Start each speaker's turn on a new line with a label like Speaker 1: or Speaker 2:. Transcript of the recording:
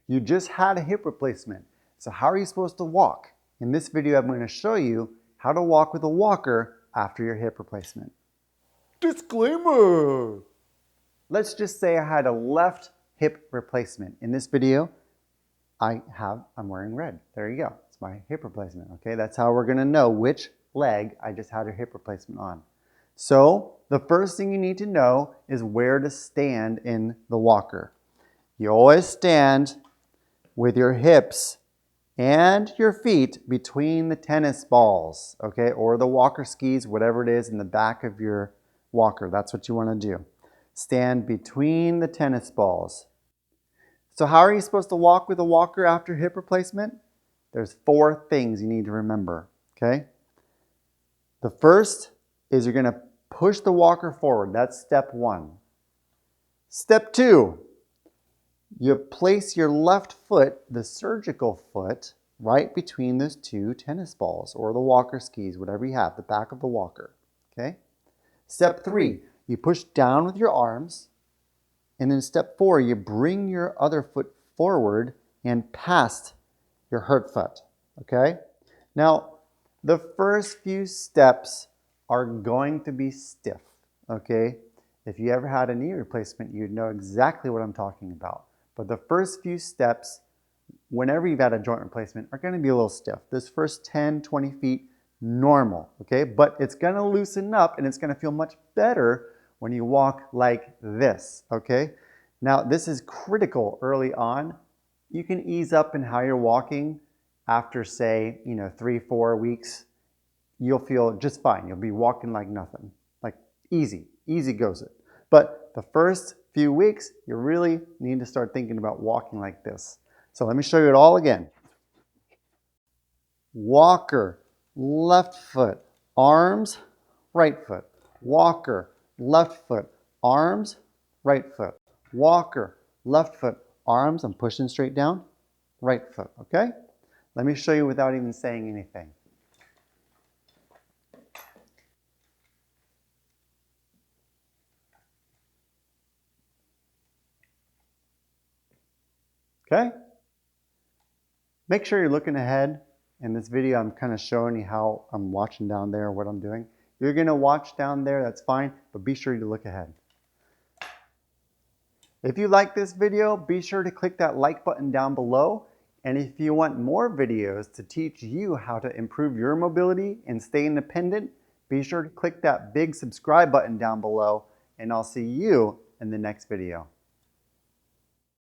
Speaker 1: You just had a hip replacement. So how are you supposed to walk? In this video, I'm going to show you how to walk with a walker after your hip replacement. Disclaimer! Let's just say I had a left hip replacement. In this video, I'm wearing red. There you go. It's my hip replacement. Okay, that's how we're going to know which leg I just had a hip replacement on. So the first thing you need to know is where to stand in the walker. You always stand with your hips and your feet between the tennis balls, okay, or the walker skis, whatever it is in the back of your walker. That's what you want to do. Stand between the tennis balls. So how are you supposed to walk with a walker after hip replacement? There's 4 things you need to remember, okay? The first is you're going to push the walker forward. That's step 1. Step 2, you place your left foot, the surgical foot, right between those 2 tennis balls or the walker skis, whatever you have, the back of the walker, okay? Step 3, you push down with your arms. And then step 4, you bring your other foot forward and past your hurt foot, okay? Now, the first few steps are going to be stiff, okay? If you ever had a knee replacement, you'd know exactly what I'm talking about. But the first few steps, whenever you've had a joint replacement, are going to be a little stiff. This first 10, 20 feet, normal, okay? But it's going to loosen up and it's going to feel much better when you walk like this, okay? Now, this is critical early on. You can ease up in how you're walking after, say, 3-4 weeks. You'll feel just fine. You'll be walking like nothing, like easy goes it. But the first few weeks, you really need to start thinking about walking like this. So let me show you it all again. Walker, left foot, arms, right foot. Walker, left foot, arms, right foot. Walker, left foot, arms, I'm pushing straight down, right foot, okay? Let me show you without even saying anything. Okay? Make sure you're looking ahead. In this video, I'm kind of showing you how I'm watching down there, what I'm doing. You're going to watch down there, that's fine, but be sure to look ahead. If you like this video, be sure to click that like button down below. And if you want more videos to teach you how to improve your mobility and stay independent, be sure to click that big subscribe button down below, and I'll see you in the next video.